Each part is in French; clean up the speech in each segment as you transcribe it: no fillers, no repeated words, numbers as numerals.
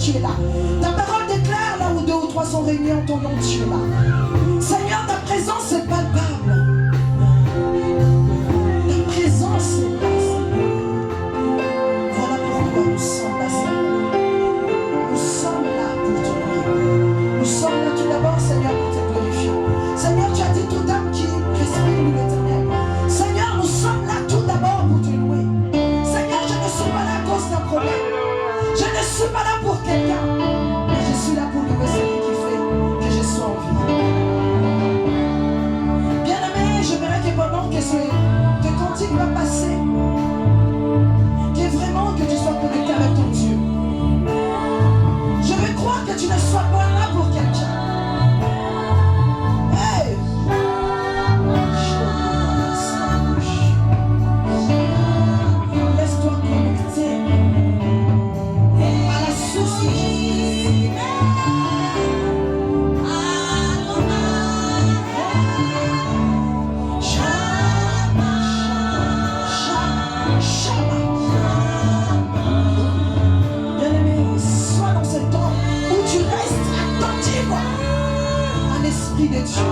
tu es là. Ta parole déclare là où deux ou trois sont réunis en ton nom, tu es là. Seigneur, ta présence est palpable. Ta présence est là. Voilà pourquoi nous sommes là, Seigneur. Nous sommes là pour te louer. Nous sommes là tout d'abord, Seigneur, pour te glorifier. Seigneur, tu as dit toute âme qui respire l'Éternel. Seigneur, nous sommes là tout d'abord pour te louer. Seigneur, je ne suis pas là à cause d'un problème. Je ne suis pas là pour quelqu'un, mais je suis là pour louer celui qui fait que je sois en vie. Bien-aimé, j'aimerais que pendant que ce cantique va passer, que vraiment que tu sois connecté avec ton Dieu. Je veux croire que tu ne sois pas là pour quelqu'un. Hey! Laisse-toi connecter à la source de Jésus. Bien-aimé, sois dans ce temps où tu restes attentif à l'Esprit de Dieu.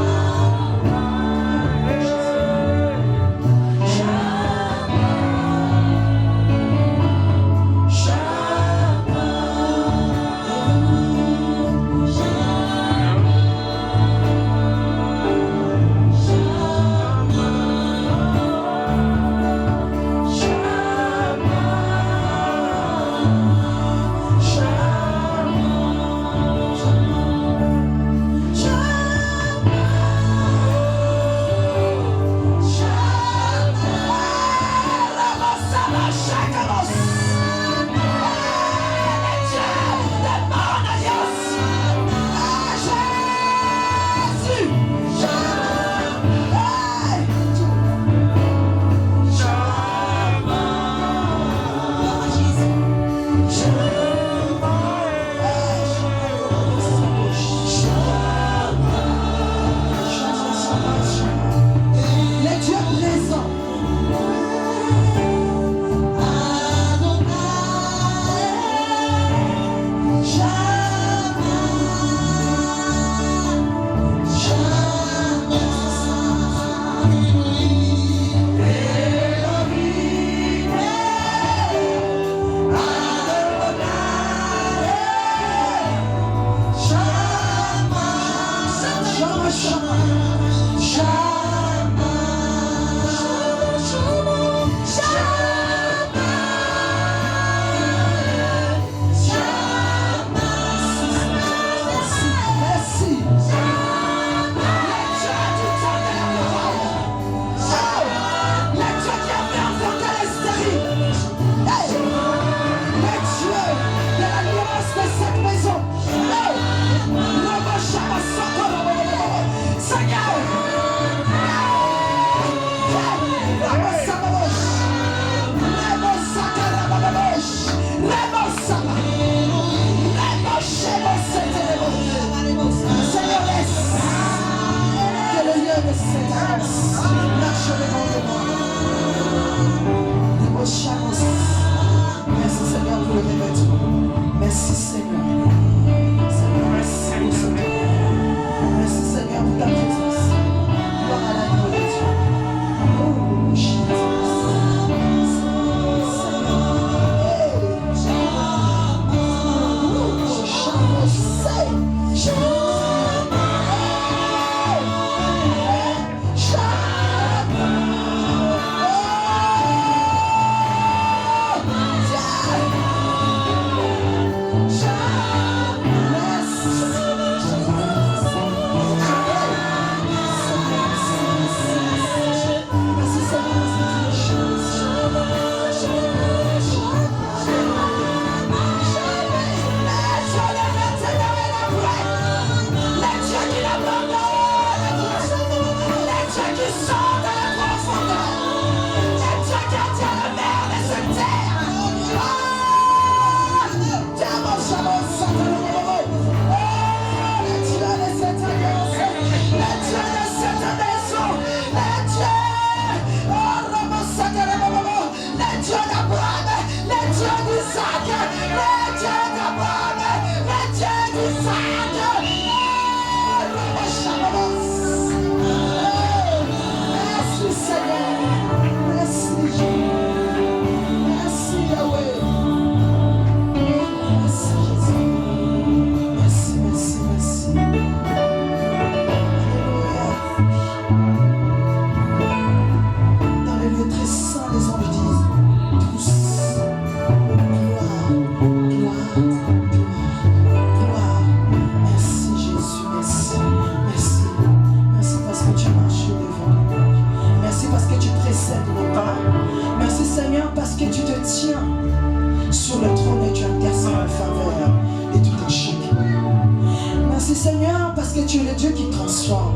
Dieu qui transforme.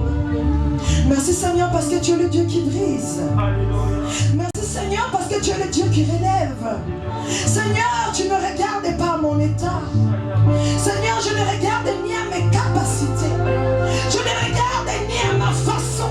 Merci Seigneur parce que tu es le Dieu qui brise. Merci Seigneur parce que tu es le Dieu qui relève. Seigneur, tu ne regardes pas à mon état. Seigneur, je ne regarde ni à mes capacités. Je ne regarde ni à ma façon.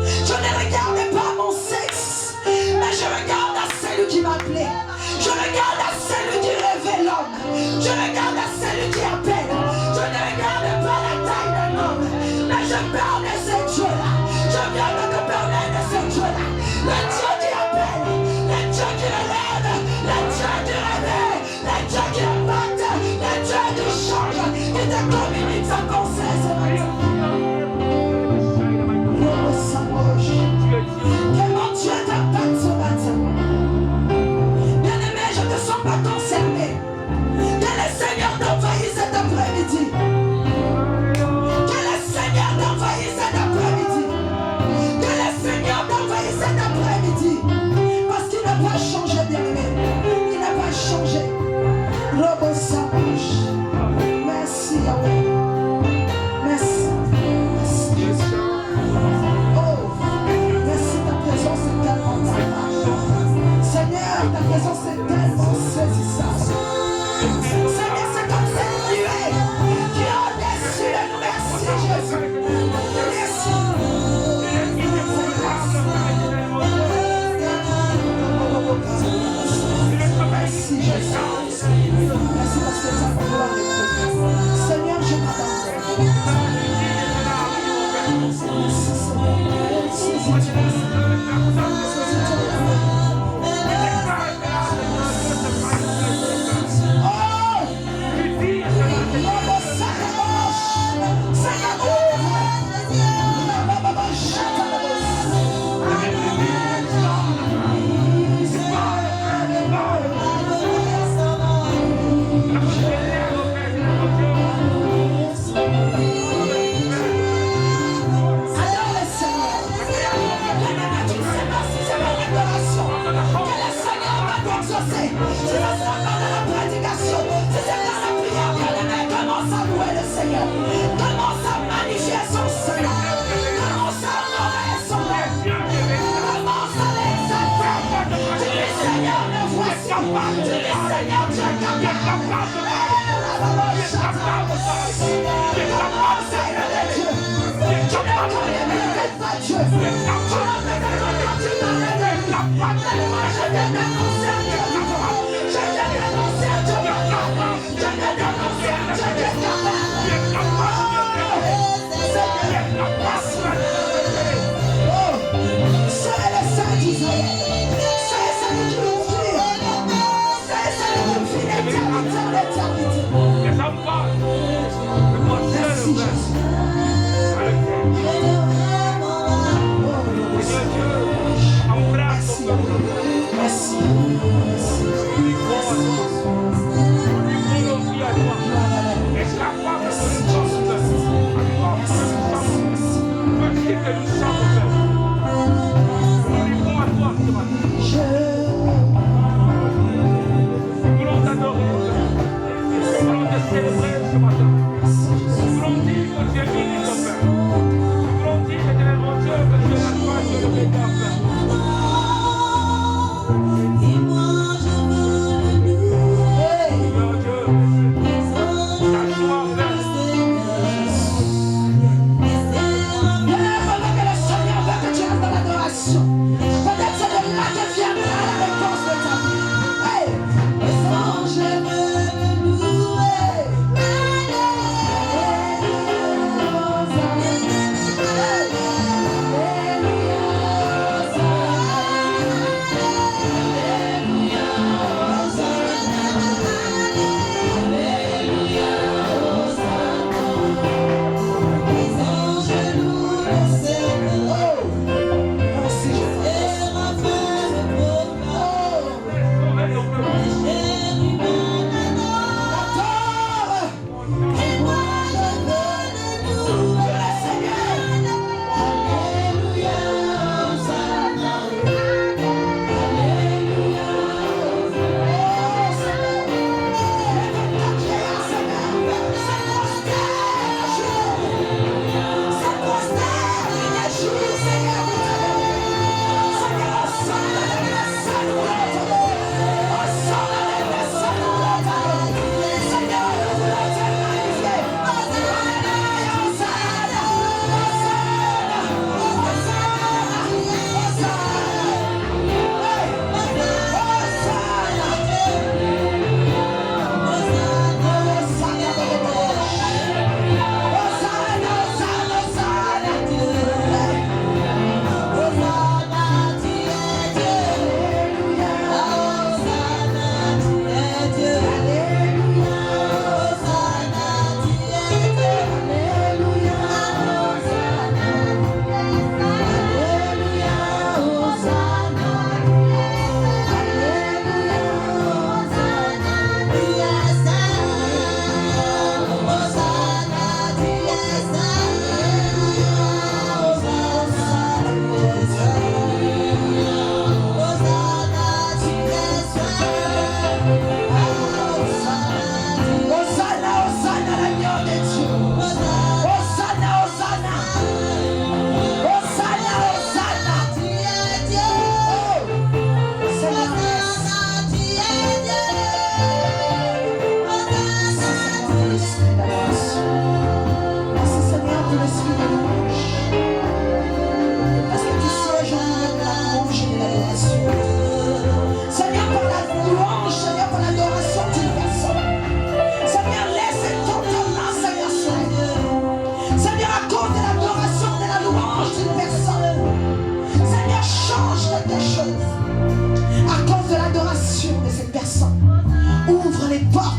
Je ne regarde pas à mon sexe. Mais je regarde à celui qui m'appelait. Je regarde à celui qui révèle l'homme. Je regarde à celui qui appelle. Je ne regarde pas la taille d'un homme. Mais je parle de ce Dieu-là. Je viens de te parler de ce Dieu-là. Le Dieu qui appelle. Le Dieu qui relève. Le Dieu qui révèle. Le Dieu qui impacte. Le Dieu qui change. Qui te communique sa pensée ce matin. Que mon Dieu t'impacte ce matin. Bien-aimé, je ne te sens pas concerné. Que le Seigneur t'envahisse cet après-midi. Que le Seigneur t'envahisse cet après-midi. Que le Seigneur t'envahisse cet après-midi. Parce qu'il n'a pas changé, bien-aimé. Il n'a pas changé. Robo Samoche. Merci, Yahweh. Merci. Merci. Oh, merci, ta présence est tellement tellement. Seigneur, ta présence est tellement saisissable. Seigneur, c'est comme cette nuée qui est au-dessus de nous. Merci, Jésus. Merci. Merci, Jésus. Merci parce que ta gloire est connue. Seigneur, je m'abandonne. Merci, Seigneur. Commence à magnifier son Seigneur. Commence à honorer son nom. Commence à l'exalter. Tu es Seigneur, me voici. Tu es Seigneur, tu es capable. Merci.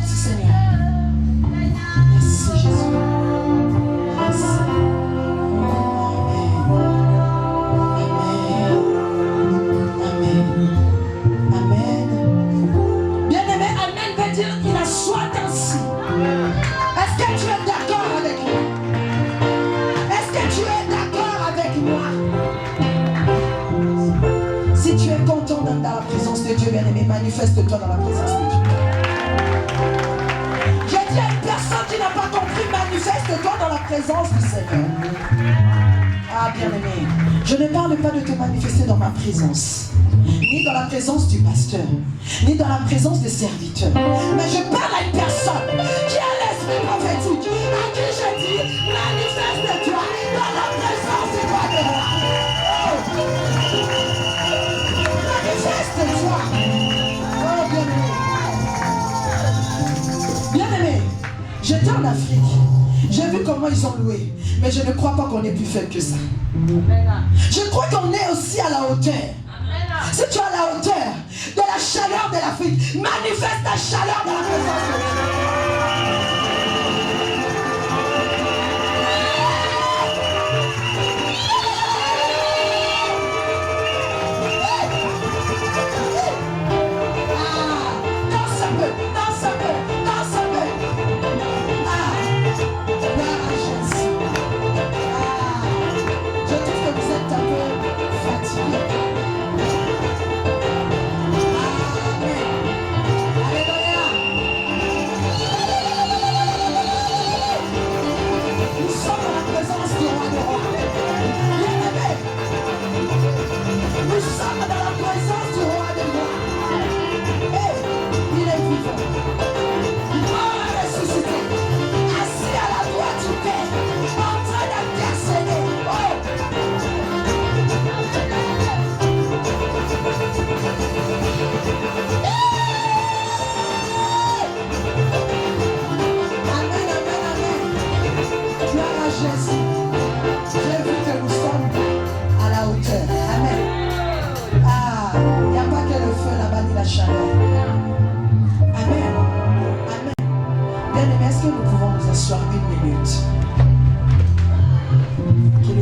Merci Seigneur. Merci Jésus. Merci. Amen. Amen. Bien-aimé, Amen veut dire qu'il a soit ainsi. Est-ce que tu es d'accord avec lui? Est-ce que tu es d'accord avec moi? Si tu es content d'être dans la présence de Dieu, bien-aimé, manifeste-toi dans la présence de Dieu. J'ai dit à une personne qui n'a pas compris, manifeste-toi dans la présence du Seigneur. Ah, bien-aimé, je ne parle pas de te manifester dans ma présence, ni dans la présence du pasteur, ni dans la présence des serviteurs. Mais je parle à une personne qui a l'esprit prophétique, à qui je dis, manifeste-toi dans la présence du roi des rois. Manifeste-toi. Oh, bien-aimé. Bien-aimé, j'étais en Afrique. J'ai vu comment ils ont loué. Mais je ne crois pas qu'on est plus faible que ça. Je crois qu'on est aussi à la hauteur. Si tu es à la hauteur de la chaleur de l'Afrique, manifeste ta chaleur dans la présence de Dieu.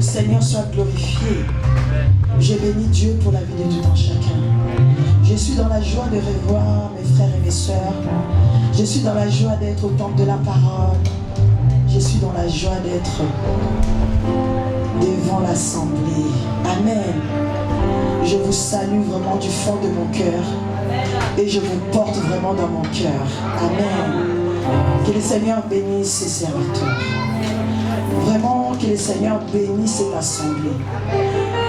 Seigneur soit glorifié. Je bénis Dieu pour la vie de tout un chacun. Je suis dans la joie de revoir mes frères et mes sœurs. Je suis dans la joie d'être au temple de la parole. Je suis dans la joie d'être devant l'assemblée. Amen. Je vous salue vraiment du fond de mon cœur. Et je vous porte vraiment dans mon cœur. Amen. Que le Seigneur bénisse ses serviteurs. Vraiment que le Seigneur bénisse cette assemblée.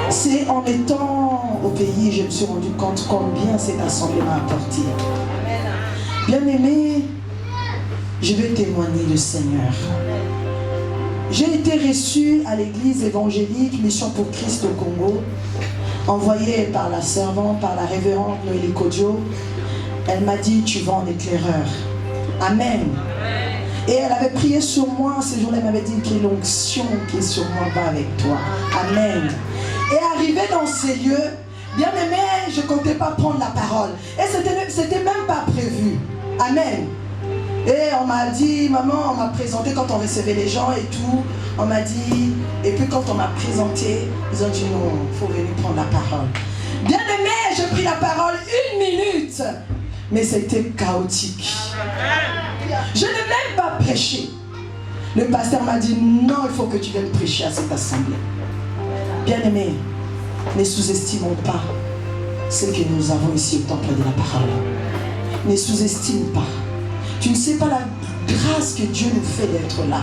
C'est en étant au pays, je me suis rendu compte combien cette assemblée m'a apporté. Bien-aimé, je vais témoigner le Seigneur. J'ai été reçu à l'église évangélique Mission pour Christ au Congo, envoyée par la servante, par la révérende Noélie Kodjo. Elle m'a dit, tu vas en éclaireur. Amen. Et elle avait prié sur moi, ce jour-là, elle m'avait dit que l'onction qui est sur moi va avec toi. Amen. Et arrivé dans ces lieux, bien aimé, je ne comptais pas prendre la parole. Et c'était même pas prévu. Amen. Et on m'a dit, maman, on m'a présenté quand on recevait les gens et tout. On m'a dit, et puis quand on m'a présenté, ils ont dit non, il faut venir prendre la parole. Bien aimé, j'ai pris la parole 1 minute. Mais c'était chaotique. Je n'ai même pas prêché. Le pasteur m'a dit non, il faut que tu viennes prêcher à cette assemblée. Bien-aimés, ne sous-estimons pas ce que nous avons ici au temple de la parole. Ne sous-estime pas. Tu ne sais pas la grâce que Dieu nous fait d'être là,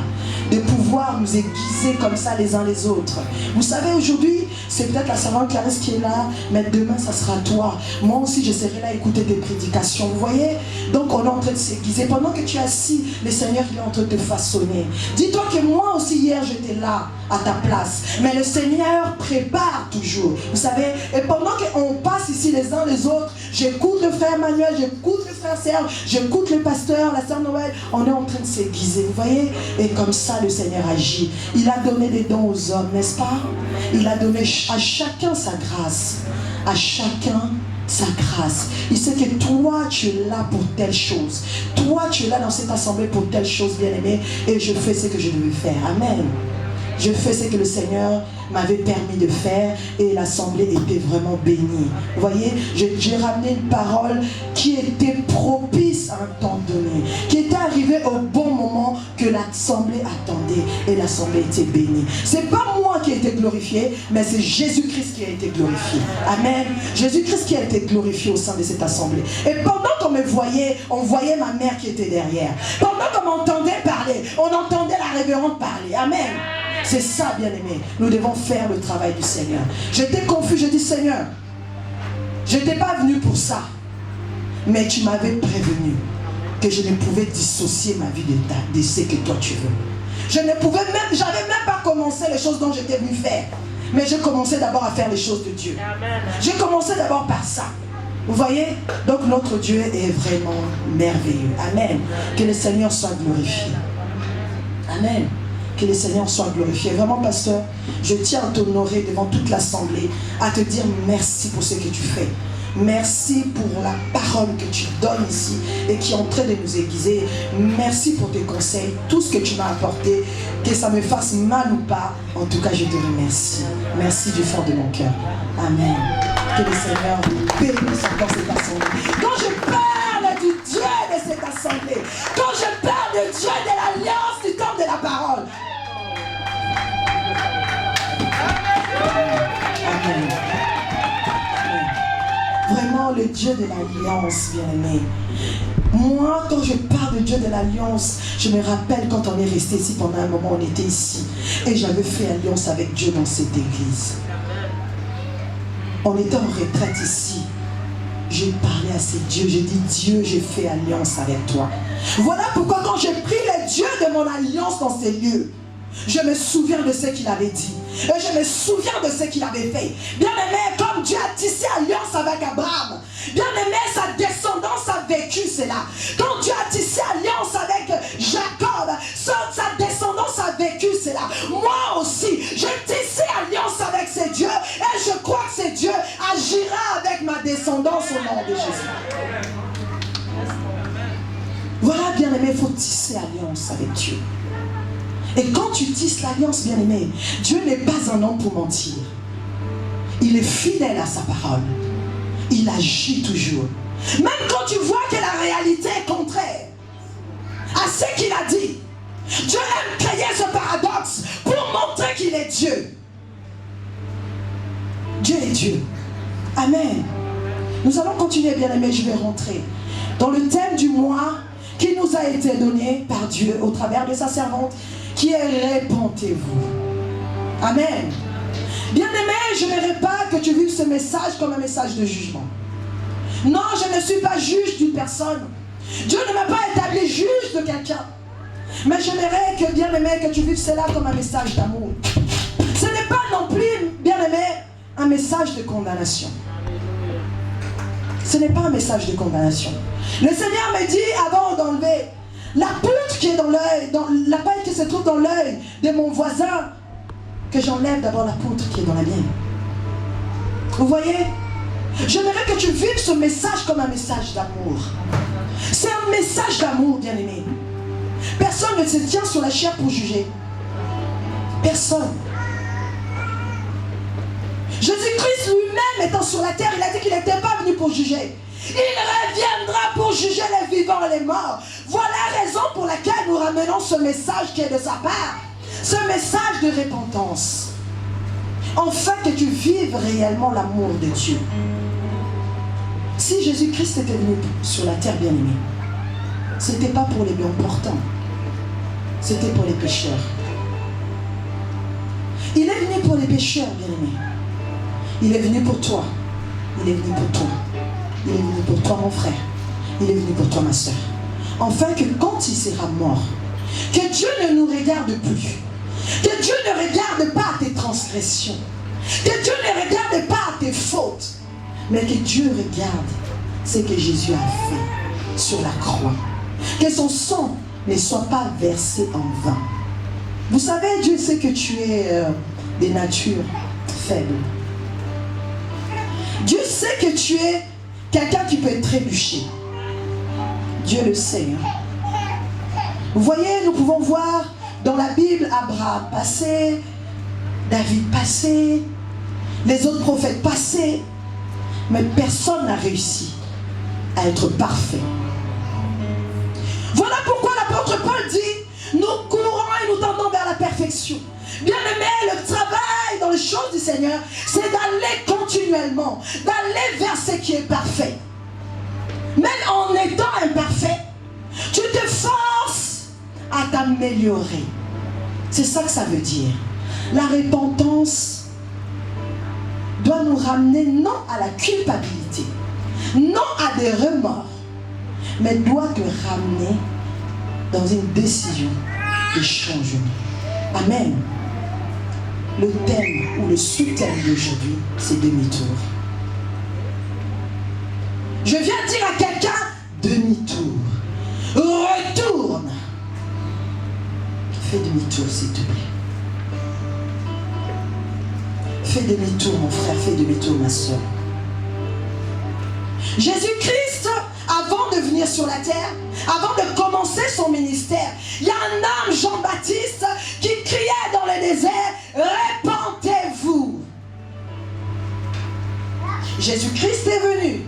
de pouvoir nous aiguiser comme ça les uns les autres. Vous savez, aujourd'hui, c'est peut-être la servante Clarisse qui est là, mais demain, ça sera toi. Moi aussi, je serai là à écouter tes prédications. Vous voyez? Donc, on est en train de s'aiguiser. Pendant que tu es assis, le Seigneur, il est en train de te façonner. Dis-toi que moi aussi, hier, j'étais là, à ta place. Mais le Seigneur prépare toujours. Vous savez? Et pendant qu'on passe ici les uns les autres, j'écoute le frère Manuel, j'écoute le frère Serge, j'écoute le pasteur, la sœur Noël. On est en train de s'aiguiser, vous voyez? Et comme ça, le Seigneur agit. Il a donné des dons aux hommes, n'est-ce pas? Il a donné à chacun sa grâce, à chacun sa grâce. Il sait que toi, tu es là pour telle chose. Toi, tu es là dans cette assemblée pour telle chose, bien-aimé. Et je fais ce que je devais faire. Amen. Je fais ce que le Seigneur m'avait permis de faire et l'assemblée était vraiment bénie. Vous voyez, j'ai ramené une parole qui était propice à un temps donné, qui était arrivée au bon moment que l'assemblée attendait et l'assemblée était bénie. C'est pas moi qui ai été glorifié, mais c'est Jésus-Christ qui a été glorifié. Amen. Jésus-Christ qui a été glorifié au sein de cette assemblée. Et pendant qu'on me voyait, on voyait ma mère qui était derrière. Pendant qu'on m'entendait parler, on entendait la révérende parler. Amen. C'est ça, bien-aimé. Nous devons faire le travail du Seigneur. J'étais confus, je dis Seigneur, je n'étais pas venu pour ça. Mais tu m'avais prévenu que je ne pouvais dissocier ma vie de ce que toi tu veux. Je ne pouvais même, j'avais même pas commencé les choses dont j'étais venu faire. Mais je commençais d'abord à faire les choses de Dieu. J'ai commencé d'abord par ça. Vous voyez? Donc notre Dieu est vraiment merveilleux. Amen. Que le Seigneur soit glorifié. Amen. Que le Seigneur soit glorifié. Vraiment, pasteur, je tiens à t'honorer devant toute l'assemblée, à te dire merci pour ce que tu fais. Merci pour la parole que tu donnes ici et qui est en train de nous aiguiser. Merci pour tes conseils, tout ce que tu m'as apporté, que ça me fasse mal ou pas. En tout cas, je te remercie. Merci du fond de mon cœur. Amen. Que le Seigneur bénisse encore cette assemblée. Quand je parle du Dieu de cette assemblée, quand je parle de Dieu de l'alliance du temps de la parole, Amen. Vraiment le Dieu de l'alliance, bien-aimé. Moi, quand je parle de Dieu de l'alliance, je me rappelle quand on est resté ici pendant un moment, on était ici. Et j'avais fait alliance avec Dieu dans cette église. On était en retraite ici. J'ai parlé à ces dieux, j'ai dit Dieu, j'ai fait alliance avec toi. Voilà pourquoi quand j'ai pris le Dieu de mon alliance dans ces lieux, je me souviens de ce qu'il avait dit. Et je me souviens de ce qu'il avait fait. Bien-aimé, comme Dieu a tissé alliance avec Abraham, bien-aimé, sa descendance a vécu cela. Quand Dieu a tissé alliance avec Jacob, sa descendance a vécu cela. Moi aussi, j'ai tissé alliance avec ces dieux. Et je crois que ces dieux agira avec ma descendance au nom de Jésus. Voilà, bien-aimé, il faut tisser alliance avec Dieu. Et quand tu tisses l'alliance, bien-aimé, Dieu n'est pas un homme pour mentir. Il est fidèle à sa parole. Il agit toujours. Même quand tu vois que la réalité est contraire à ce qu'il a dit, Dieu aime créer ce paradoxe pour montrer qu'il est Dieu. Dieu est Dieu. Amen. Nous allons continuer, bien-aimé, je vais rentrer dans le thème du mois qui nous a été donné par Dieu au travers de sa servante, qui est répentez-vous. Amen. Bien-aimé, je n'aimerais pas que tu vives ce message comme un message de jugement. Non, je ne suis pas juge d'une personne. Dieu ne m'a pas établi juge de quelqu'un. Mais j'aimerais que, bien-aimé, que tu vives cela comme un message d'amour. Ce n'est pas non plus, bien-aimé, un message de condamnation. Ce n'est pas un message de condamnation. Le Seigneur me dit, avant d'enlever la poutre qui est dans l'œil, la paille qui se trouve dans l'œil de mon voisin, que j'enlève d'abord la poutre qui est dans la mienne. Vous voyez? J'aimerais que tu vives ce message comme un message d'amour. C'est un message d'amour, bien-aimé. Personne ne se tient sur la chair pour juger. Personne. Jésus-Christ lui-même étant sur la terre, il a dit qu'il n'était pas venu pour juger. Il reviendra pour juger les vivants et les morts. Voilà la raison pour laquelle nous ramenons ce message qui est de sa part. Ce message de repentance. Enfin que tu vives réellement l'amour de Dieu. Si Jésus-Christ était venu sur la terre, bien-aimé, ce n'était pas pour les bien portants. C'était pour les pécheurs. Il est venu pour les pécheurs, bien-aimé. Il est venu pour toi. Il est venu pour toi. Il est venu pour toi, mon frère. Il est venu pour toi, ma soeur. Enfin que quand il sera mort, que Dieu ne nous regarde plus. Que Dieu ne regarde pas tes transgressions. Que Dieu ne regarde pas tes fautes. Mais que Dieu regarde ce que Jésus a fait sur la croix. Que son sang ne soit pas versé en vain. Vous savez, Dieu sait que tu es de nature faible. Dieu sait que tu es quelqu'un qui peut trébucher. Dieu le sait. Vous voyez, nous pouvons voir dans la Bible Abraham passé, David passé, les autres prophètes passés, mais personne n'a réussi à être parfait. Voilà pourquoi l'apôtre Paul dit, nous courons et nous tendons vers la perfection. Bien aimé, le travail dans les choses du Seigneur, c'est d'aller continuellement, d'aller vers ce qui est parfait. Même en étant imparfait, tu te forces à t'améliorer. C'est ça que ça veut dire. La repentance doit nous ramener non à la culpabilité, non à des remords, mais doit te ramener dans une décision de changement. Amen. Le thème ou le sous-thème d'aujourd'hui, c'est demi-tour. Je viens dire à quelqu'un, demi-tour. Retourne. Fais demi-tour, s'il te plaît. Fais demi-tour, mon frère, fais demi-tour, ma soeur. Jésus-Christ, avant de venir sur la terre, avant de commencer son ministère, il y a un homme, Jean-Baptiste, qui criait dans le désert, répentez-vous. Jésus-Christ est venu,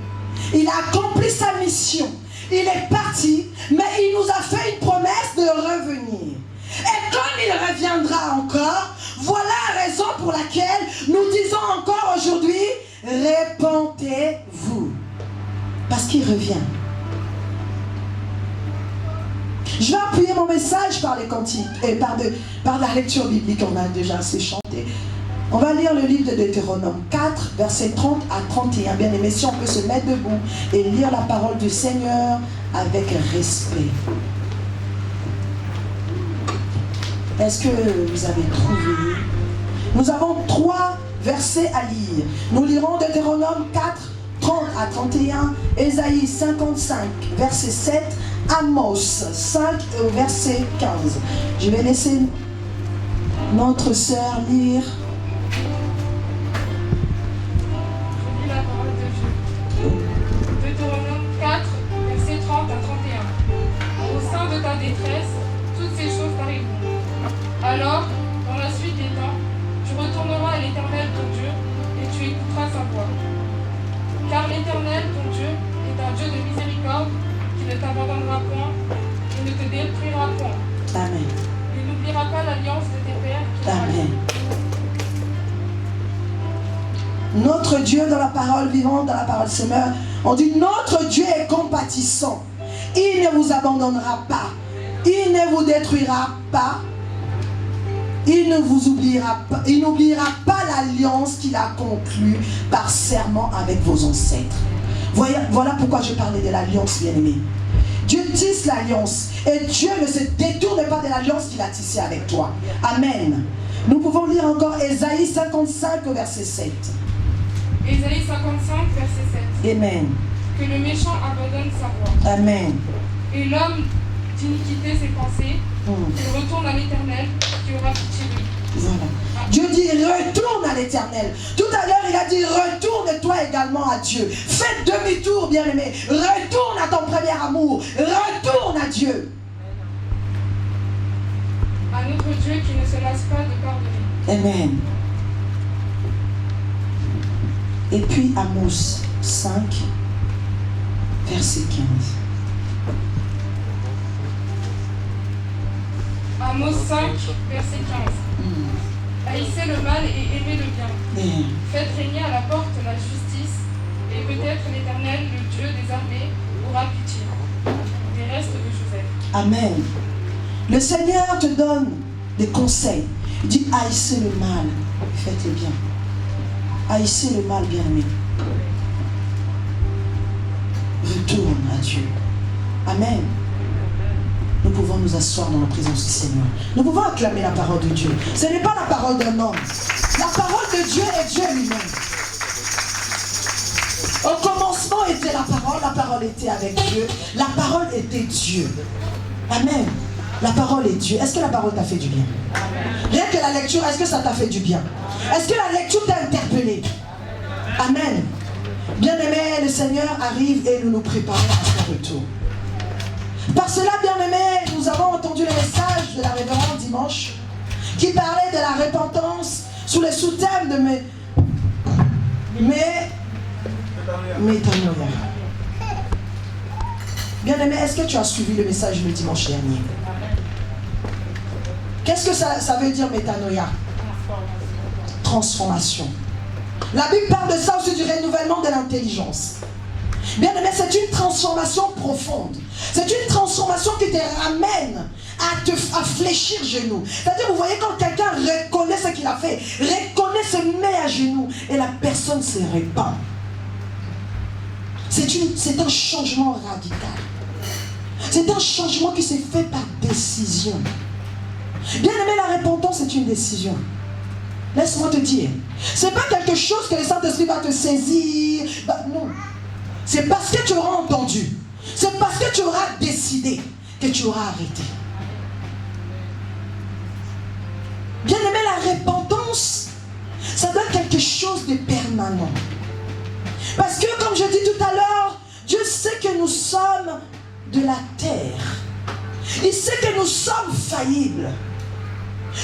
il a accompli sa mission, il est parti, mais il nous a fait une promesse de revenir. Et comme il reviendra encore, voilà la raison pour laquelle nous disons encore aujourd'hui, répentez-vous. Parce qu'il revient. Je vais appuyer mon message par les cantiques et par la lecture biblique qu'on a déjà assez chanté. On va lire le livre de Deutéronome 4, versets 30 à 31. Bien aimé, si on peut se mettre debout et lire la parole du Seigneur avec respect. Est-ce que vous avez trouvé? Nous avons 3 versets à lire. Nous lirons Deutéronome 4, 30 à 31, Ésaïe 55, verset 7, Amos 5, verset 15. Je vais laisser notre sœur lire. Je lis la parole de Dieu. Deutéronome 4, verset 30 à 31. Au sein de ta détresse, toutes ces choses t'arriveront. Alors, dans la suite des temps, tu retourneras à l'Éternel ton Dieu et tu écouteras sa voix. Car l'Éternel ton Dieu est un Dieu de miséricorde qui ne t'abandonnera point et ne te détruira point. Amen. Il n'oubliera pas l'alliance de tes pères qui Amen. Notre Dieu dans la parole vivante, dans la parole semeur, on dit notre Dieu est compatissant. Il ne vous abandonnera pas. Il ne vous détruira pas. Il ne vous oubliera pas. Il n'oubliera pas l'alliance qu'il a conclue par serment avec vos ancêtres. Voilà pourquoi je parlais de l'alliance, bien-aimé. Dieu tisse l'alliance et Dieu ne se détourne pas de l'alliance qu'il a tissée avec toi. Amen. Nous pouvons lire encore Ésaïe 55 au verset 7. Ésaïe 55, verset 7. Amen. Que le méchant abandonne sa voie. Amen. Et l'homme d'iniquité ses pensées, qu'il retourne à l'Éternel, qui aura pitié de lui. Voilà. Dieu dit retourne à l'Éternel. Tout à l'heure il a dit retourne-toi également à Dieu. Fais demi-tour, bien-aimé. Retourne à ton premier amour. Retourne à Dieu. À notre Dieu qui ne se lasse pas de pardonner. Amen. Et puis Amos 5, verset 15. Amos 5, verset 15. Haïssez le mal et aimez le bien. Faites régner à la porte la justice, et peut-être l'Éternel, le Dieu des armées, aura pitié des restes de Joseph. Amen. Le Seigneur te donne des conseils. Il dit haïssez le mal, faites le bien. Haïssez le mal, bien-aimé. Retourne à Dieu. Amen. Nous pouvons nous asseoir dans la présence du Seigneur. Nous pouvons acclamer la parole de Dieu. Ce n'est pas la parole d'un homme. La parole de Dieu est Dieu lui-même. Au commencement était la parole était avec Dieu, la parole était Dieu. Amen. La parole est Dieu. Est-ce que la parole t'a fait du bien? Rien que la lecture, est-ce que ça t'a fait du bien? Est-ce que la lecture t'a interpellé? Amen. Bien-aimés, le Seigneur arrive et nous nous préparons à son retour. Par cela, bien-aimés, nous avons entendu le message de la révérende dimanche qui parlait de la repentance sous le sous-thème de métanoïa. Bien-aimé, est-ce que tu as suivi le message le dimanche dernier? Qu'est-ce que ça veut dire métanoïa? Transformation. La Bible parle de ça aussi, du renouvellement de l'intelligence. Bien-aimé, c'est une transformation profonde. C'est une transformation qui te ramène à fléchir genoux. C'est-à-dire, vous voyez, quand quelqu'un reconnaît ce qu'il a fait, reconnaît, se met à genoux, et la personne se répand. C'est un changement radical. C'est un changement qui s'est fait par décision. Bien-aimé, la repentance est une décision. Laisse-moi te dire, c'est pas quelque chose que le Saint-Esprit va te saisir. Non. C'est parce que tu auras entendu. C'est parce que tu auras décidé que tu auras arrêté. Bien-aimé, la repentance, ça donne quelque chose de permanent. Parce que, comme je dis tout à l'heure, Dieu sait que nous sommes de la terre. Il sait que nous sommes faillibles.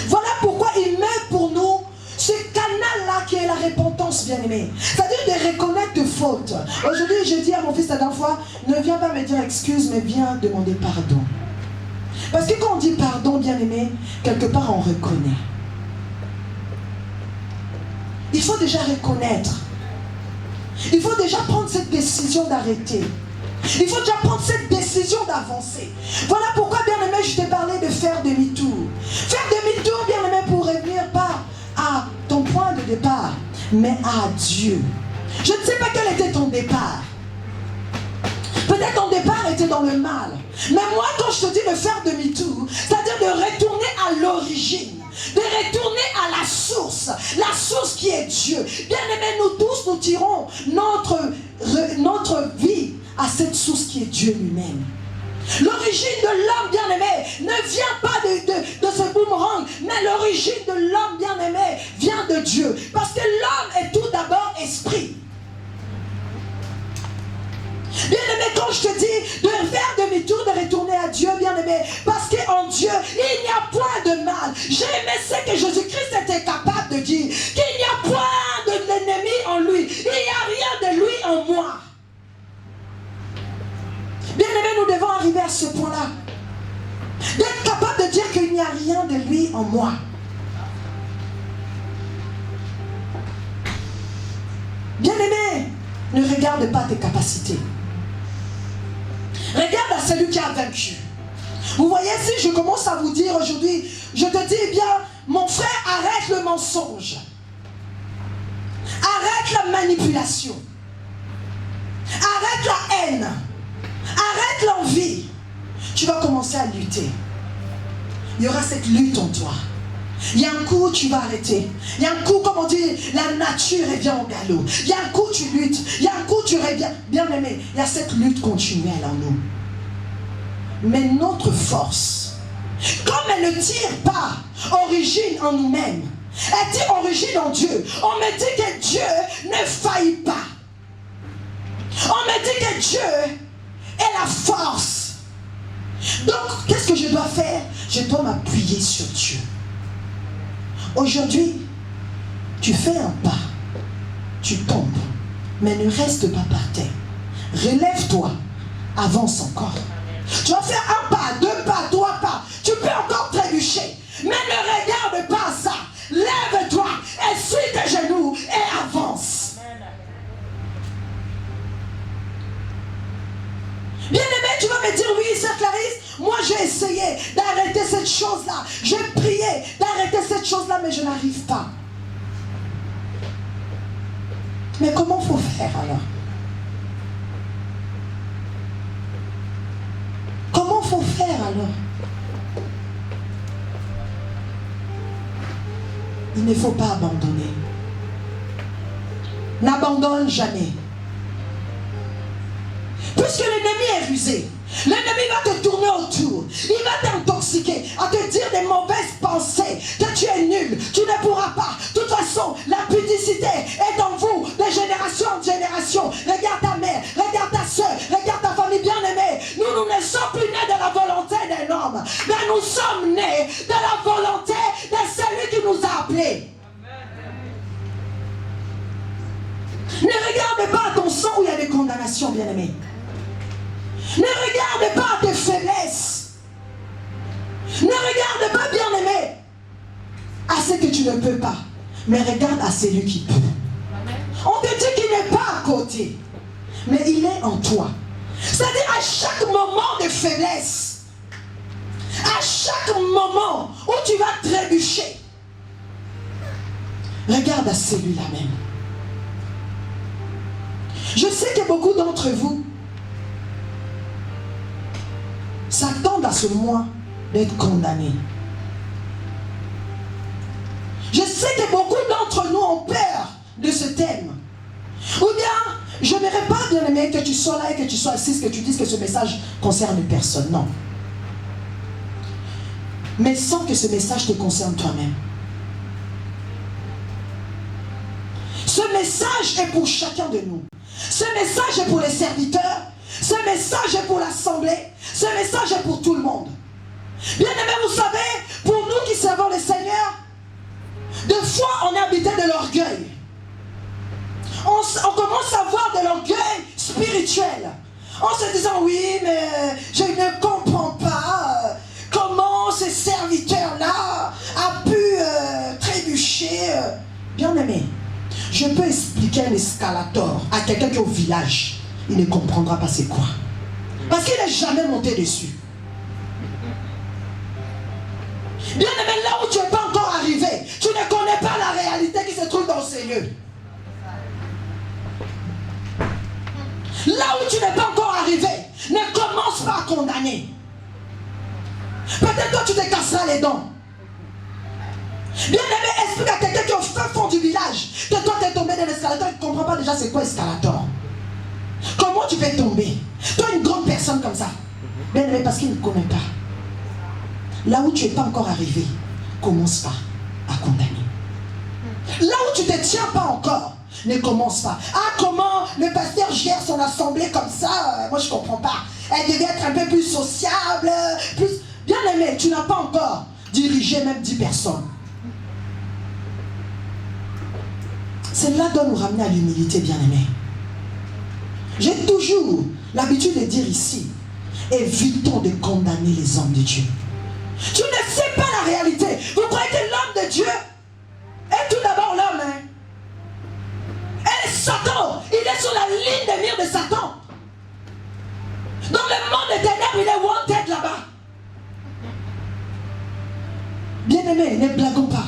Voilà pourquoi il met pour nous ce canal-là qui est la repentance, bien-aimé. C'est-à-dire de reconnaître tes fautes. Aujourd'hui, je dis à mon fils la dernière fois, ne viens pas me dire excuse, mais viens demander pardon. Parce que quand on dit pardon, bien-aimé, quelque part on reconnaît. Il faut déjà reconnaître. Il faut déjà prendre cette décision d'arrêter. Il faut déjà prendre cette décision d'avancer. Voilà pourquoi, bien-aimé, je t'ai parlé de faire demi-tour. Faire demi-tour, bien-aimé, pour revenir pas à ton point de départ, mais à Dieu. Je ne sais pas quel était ton départ. Peut-être ton départ était dans le mal. Mais moi, quand je te dis de faire demi-tour, c'est-à-dire de retourner à l'origine, de retourner à la source qui est Dieu. Bien-aimés, nous tous, nous tirons notre vie à cette source qui est Dieu lui-même. L'origine de l'homme, bien-aimé, ne vient pas de ce boomerang, mais l'origine de l'homme, bien-aimé, vient de Dieu. Parce que l'homme est tout d'abord esprit. Bien-aimé, quand je te dis de faire demi-tour, de retourner à Dieu, bien-aimé, parce qu'en Dieu, il n'y a point de mal. J'ai aimé ce que Jésus-Christ était capable de dire, qu'il n'y a point de l'ennemi en lui. Il n'y a rien de lui en moi. Bien-aimé, nous devons arriver à ce point-là. D'être capable de dire qu'il n'y a rien de lui en moi. Bien-aimé, ne regarde pas tes capacités. Regarde à celui qui a vaincu. Vous voyez, si je commence à vous dire aujourd'hui, je te dis, eh bien, mon frère, arrête le mensonge. Arrête la manipulation. Arrête la haine. Arrête l'envie. Tu vas commencer à lutter. Il y aura cette lutte en toi. Il y a un coup, tu vas arrêter. Il y a un coup, comme on dit, la nature revient au galop. Il y a un coup, tu luttes. Il y a un coup, tu reviens. Bien aimé, il y a cette lutte continuelle en nous. Mais notre force, comme elle ne tire pas origine en nous-mêmes, elle tire origine en Dieu. On me dit que Dieu ne faillit pas. On me dit que Dieu est la force. Donc, qu'est-ce que je dois faire? Je dois m'appuyer sur Dieu. Aujourd'hui, tu fais un pas, tu tombes, mais ne reste pas par terre. Relève-toi, avance encore. Tu vas faire un pas, deux pas, trois pas. Tu peux encore trébucher, mais ne regarde pas ça. Lève-toi, essuie tes genoux et avance. Bien-aimé, tu vas me dire, oui, sœur Clarisse, moi j'ai essayé d'arrêter cette chose-là. J'ai prié d'arrêter cette chose-là, mais je n'arrive pas. Mais comment faut faire alors? Comment faut faire alors? Il ne faut pas abandonner. N'abandonne jamais. Puisque l'ennemi est rusé, l'ennemi va te tourner autour, il va t'intoxiquer, à te dire des mauvaises pensées, que tu es nul, tu ne pourras pas. De toute façon, la pudicité est en vous de génération en génération. mais nous sommes nés de la volonté de celui qui nous a appelés. Ne regarde pas à ton sang où il y a des condamnations, bien-aimés. Ne regarde pas à tes faiblesses. Ne regarde pas, bien-aimé, à ce que tu ne peux pas. Mais regarde à celui qui peut. On te dit qu'il n'est pas à côté, mais il est en toi. C'est-à-dire à chaque moment de faiblesse, à chaque moment où tu vas trébucher, regarde à celui-là même. Je sais que beaucoup d'entre vous s'attendent à ce mois d'être condamnés. Je sais que beaucoup d'entre nous ont peur de ce thème. Ou bien, je n'aimerais pas, bien aimé, que tu sois là et que tu sois assis, que tu dises que ce message concerne personne. Non. Mais sans que ce message te concerne toi-même. Ce message est pour chacun de nous. Ce message est pour les serviteurs. Ce message est pour l'assemblée. Ce message est pour tout le monde. Bien aimé, vous savez, pour nous qui servons le Seigneur, des fois on est habité de l'orgueil. On commence à avoir de l'orgueil spirituel. En se disant, oui, mais je ne comprends pas comment ce serviteur-là a pu trébucher. Bien aimé, je peux expliquer un escalator à quelqu'un qui est au village. Il ne comprendra pas c'est quoi. Parce qu'il n'est jamais monté dessus. Bien aimé, là où tu n'es pas encore arrivé, tu ne connais pas la réalité qui se trouve dans ces lieux. Là où tu n'es pas encore arrivé, ne commence pas à condamner. Peut-être toi tu te casseras les dents. Bien aimé, explique à quelqu'un qui est au fin fond du village que toi tu es tombé dans l'escalator et tu ne comprends pas déjà c'est quoi escalator. Comment tu peux tomber? Toi une grande personne comme ça. Bien aimé, parce qu'il ne connaît pas. Là où tu n'es pas encore arrivé, commence pas à condamner. Là où tu ne te tiens pas encore, ne commence pas. Ah, comment le pasteur gère son assemblée comme ça? Moi je ne comprends pas. Elle devait être un peu plus sociable, plus... Bien aimé, tu n'as pas encore dirigé même 10 personnes. Cela doit nous ramener à l'humilité, bien aimé. J'ai toujours l'habitude de dire ici, évitons de condamner les hommes de Dieu. Tu ne sais pas la réalité. Vous croyez que l'homme de Dieu est tout d'abord l'homme, hein? Et Satan, il est sur la ligne de mire de Satan. Dans le monde des ténèbres, il est wanted là-bas. Bien-aimés, ne blaguons pas.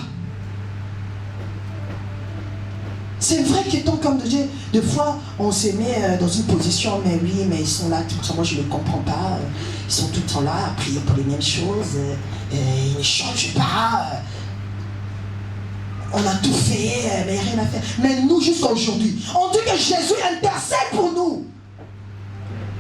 C'est vrai qu'étant comme de Dieu, des fois, on se met dans une position, mais oui, mais ils sont là tout le temps, moi je ne comprends pas. Ils sont tout le temps là à prier pour les mêmes choses. Ils ne changent pas. On a tout fait, mais il n'y a rien à faire. Mais nous, jusqu'à aujourd'hui, on dit que Jésus intercède pour nous.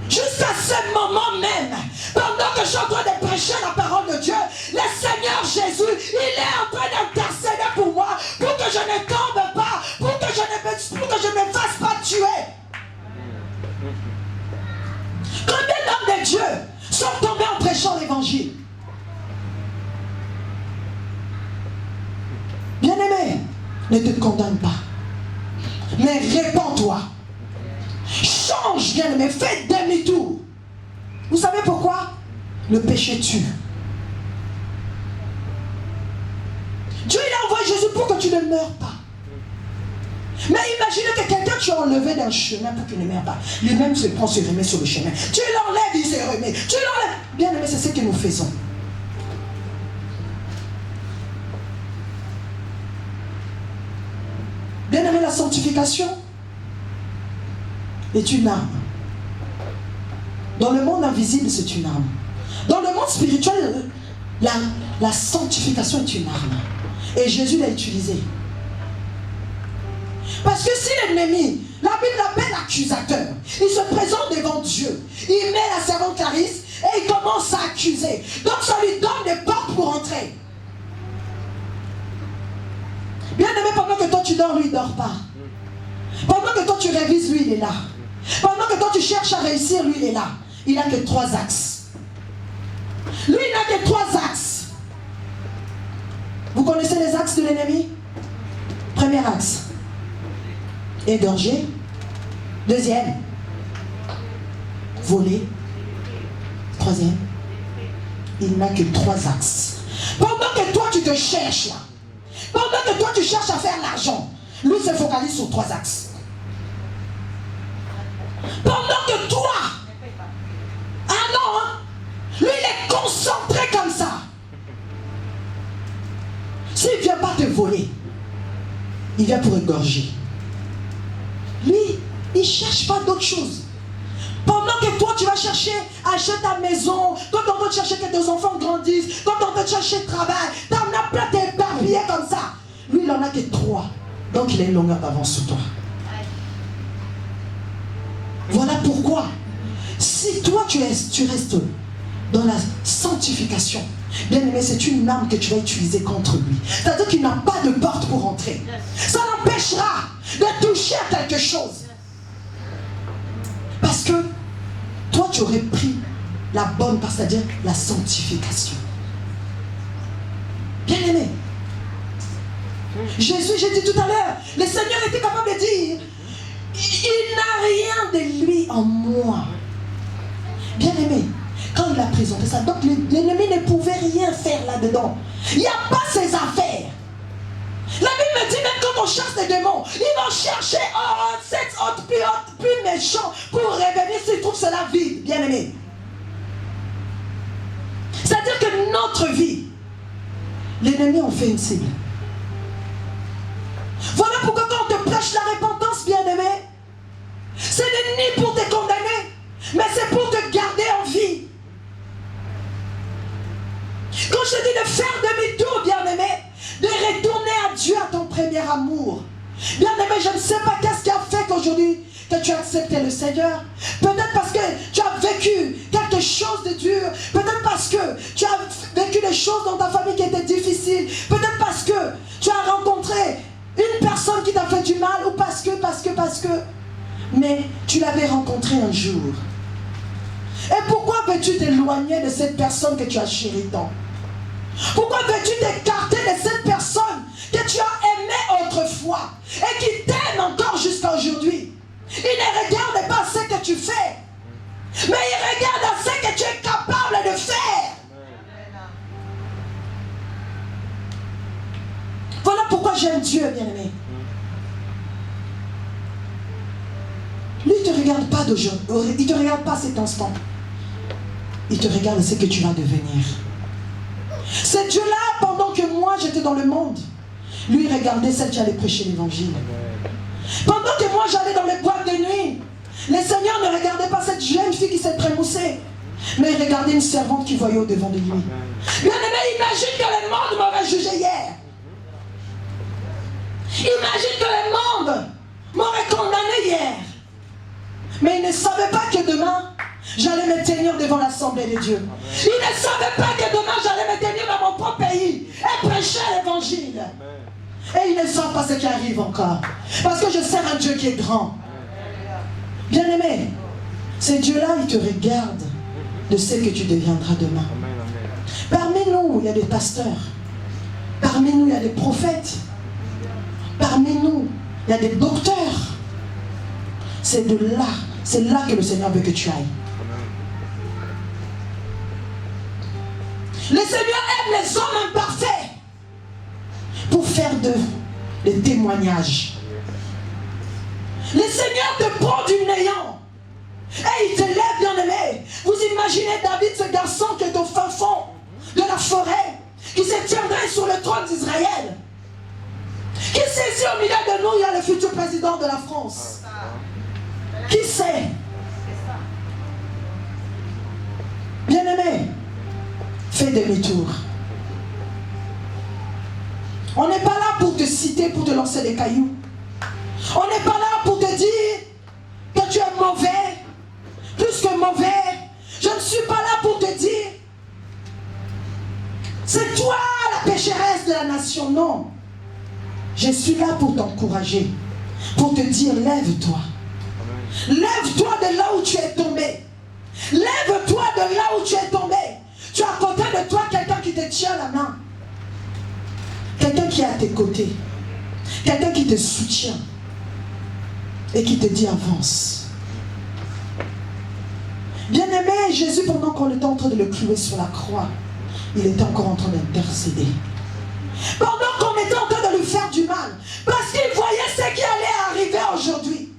Jusqu'à ce moment même, pendant que je suis en train de prêcher la parole de Dieu, le Seigneur Jésus, il est en train d'intercéder pour moi, pour que je ne tombe pas, pour que je ne me fasse pas tuer. Combien d'hommes de Dieu sont tombés en prêchant l'évangile? Bien-aimé, ne te condamne pas, mais répands-toi. Change, bien-aimé, fais demi-tour. Vous savez pourquoi? Le péché tue. Dieu il a envoyé Jésus pour que tu ne meurs pas. Mais imaginez que quelqu'un tu as enlevé d'un chemin pour qu'il ne meure pas. Lui-même se prend, se remet sur le chemin. Tu l'enlèves, il se remet. Tu l'enlèves. Bien-aimé, c'est ce que nous faisons. Bien-aimé, la sanctification est une arme. Dans le monde invisible, c'est une arme. Dans le monde spirituel, la sanctification est une arme. Et Jésus l'a utilisée. Parce que si l'ennemi, la Bible l'appelle accusateur, il se présente devant Dieu, il met la servante Clarisse et il commence à accuser. Donc ça lui donne des portes pour entrer. Bien aimé, pendant que toi tu dors, lui il ne dort pas. Pendant que toi tu révises, lui il est là. Pendant que toi tu cherches à réussir, lui il est là. Il n'a que 3 axes. Lui, il n'a que 3 axes. Vous connaissez les axes de l'ennemi? Premier axe, égorger. Deuxième, voler. Troisième, il n'a que 3 axes. Pendant que toi, tu te cherches là, pendant que toi, tu cherches à faire l'argent, lui se focalise sur 3 axes. Pendant que toi, ah non, hein, lui, il est concentré comme ça. S'il ne vient pas te voler, il vient pour égorger. Lui, il ne cherche pas d'autre chose. Pendant que toi, tu vas chercher à acheter ta maison, quand on va chercher que tes enfants grandissent, quand on va chercher travail, tu en as plein d'éparpillés comme ça. Lui, il n'en a que 3. Donc, il a une longueur d'avance sur toi. Voilà pourquoi, si toi, tu restes dans la sanctification, bien aimé, c'est une arme que tu vas utiliser contre lui. C'est-à-dire qu'il n'a pas de porte pour entrer. Ça l'empêchera de toucher à quelque chose. Parce que toi, tu aurais pris la bonne part, c'est-à-dire la sanctification. Bien aimé. Jésus, j'ai dit tout à l'heure, le Seigneur était capable de dire, il n'a rien de lui en moi. Bien aimé, quand il a présenté ça, donc l'ennemi ne pouvait rien faire là-dedans. Il n'y a pas ses affaires. La Bible me dit même quand on cherche des démons, ils vont chercher cette autre plus méchant pour revenir s'ils trouvent cela vide, bien aimé. C'est-à-dire que notre vie, l'ennemi en fait une cible. Voilà pourquoi quand on te prêche la repentance, bien aimé, ce n'est ni pour te condamner, mais c'est pour te garder en vie. Quand je te dis de faire demi-tour, bien aimé, de retourner à Dieu, à ton premier amour. Bien aimé, je ne sais pas qu'est-ce qui a fait qu'aujourd'hui que tu as accepté le Seigneur. Peut-être parce que tu as vécu quelque chose de dur. Peut-être parce que tu as vécu des choses dans ta famille qui étaient difficiles. Peut-être parce que tu as rencontré une personne qui t'a fait du mal. Ou parce que. Mais tu l'avais rencontré un jour. Et pourquoi veux-tu t'éloigner de cette personne que tu as chérie tant? Pourquoi veux-tu t'écarter de cette personne que tu as aimée autrefois et qui t'aime encore jusqu'à aujourd'hui? Il ne regarde pas ce que tu fais, mais il regarde à ce que tu es capable de faire. Voilà pourquoi j'aime Dieu, bien-aimé. Lui, il ne te regarde pas d'aujourd'hui, il ne te regarde pas cet instant. Il te regarde ce que tu vas devenir. C'est Dieu-là, pendant que moi j'étais dans le monde, lui il regardait celle qui allait prêcher l'évangile. Pendant que moi j'allais dans les boîtes de nuit, le Seigneur ne regardait pas cette jeune fille qui s'est trémoussée, mais il regardait une servante qui voyait au-devant de lui. Bien aimé, imagine que le monde m'aurait jugé hier. Imagine que le monde m'aurait condamné hier. Mais il ne savait pas que demain, j'allais me tenir devant l'assemblée de Dieu. Il ne savait pas que demain, j'allais me tenir dans mon propre pays et prêcher l'évangile. Et ils ne savent pas ce qui arrive encore. Parce que je sers un Dieu qui est grand. Bien aimé, ce Dieu-là, il te regarde de ce que tu deviendras demain. Parmi nous, il y a des pasteurs. Parmi nous, il y a des prophètes. Parmi nous, il y a des docteurs. C'est là que le Seigneur veut que tu ailles. Le Seigneur aime les hommes imparfaits pour faire des témoignages. Le Seigneur te prend du néant et il te lève, bien aimé. Vous imaginez David, ce garçon qui est au fin fond de la forêt, qui se tiendrait sur le trône d'Israël, qui sait au milieu de nous, il y a le futur président de la France. Qui sait? Bien aimé, fais demi-tour. On n'est pas là pour te citer, pour te lancer des cailloux. On n'est pas là pour te dire que tu es mauvais, plus que mauvais. Je ne suis pas là pour te dire c'est toi la pécheresse de la nation. Non. Je suis là pour t'encourager, pour te dire lève-toi. Lève-toi de là où tu es tombé. Lève-toi de là où tu es tombé. Tu as côté tient la main. Quelqu'un qui est à tes côtés. Quelqu'un qui te soutient. Et qui te dit avance. Bien-aimé, Jésus, pendant qu'on était en train de le clouer sur la croix, il était encore en train d'intercéder. Pendant qu'on était en train de lui faire du mal, parce qu'il voyait ce qui allait arriver aujourd'hui.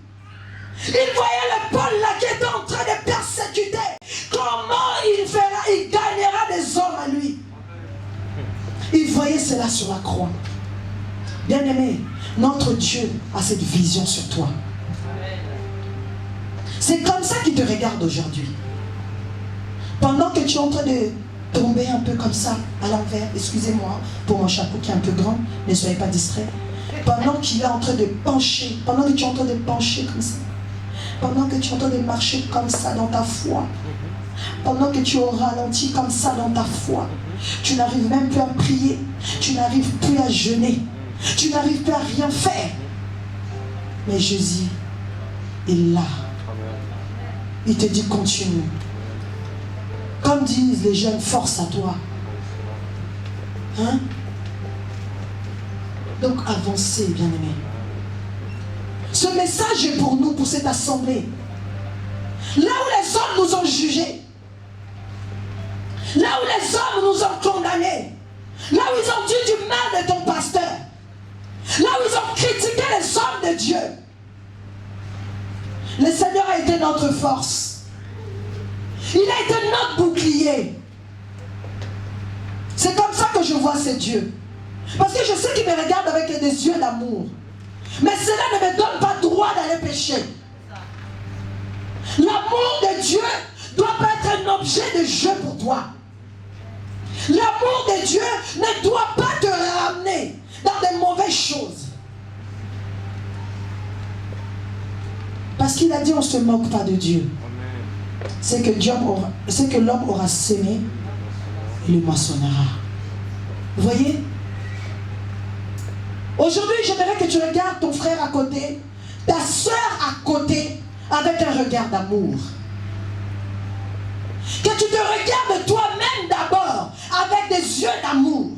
Il voyait le Paul là qui était en train de persécuter. Comment il gagnera des hommes à lui. Il voyait cela sur la croix. Bien-aimé, notre Dieu a cette vision sur toi. C'est comme ça qu'il te regarde aujourd'hui. Pendant que tu es en train de tomber un peu comme ça, à l'envers, excusez-moi pour mon chapeau qui est un peu grand, ne soyez pas distraits. Pendant qu'il est en train de pencher, pendant que tu es en train de pencher comme ça, pendant que tu es en train de marcher comme ça dans ta foi, pendant que tu es au ralenti comme ça dans ta foi, tu n'arrives même plus à prier, tu n'arrives plus à jeûner, tu n'arrives plus à rien faire. Mais Jésus est là. Il te dit continue. Comme disent les jeunes, force à toi. Hein? Donc avancez, bien-aimés. Ce message est pour nous, pour cette assemblée. Là où les hommes nous ont jugés, là où les hommes nous ont condamnés, là où ils ont dit du mal de ton pasteur, là où ils ont critiqué les hommes de Dieu, le Seigneur a été notre force. Il a été notre bouclier. C'est comme ça que je vois ces dieux. Parce que je sais qu'il me regarde avec des yeux d'amour. Mais cela ne me donne pas droit d'aller pécher. L'amour de Dieu ne doit pas être un objet de jeu pour toi. L'amour de Dieu ne doit pas te ramener dans des mauvaises choses. Parce qu'il a dit on ne se moque pas de Dieu. C'est que l'homme aura sémé, il le moissonnera. Vous voyez? Aujourd'hui, j'aimerais que tu regardes ton frère à côté, ta soeur à côté, avec un regard d'amour. Que tu te regardes toi-même d'abord avec des yeux d'amour.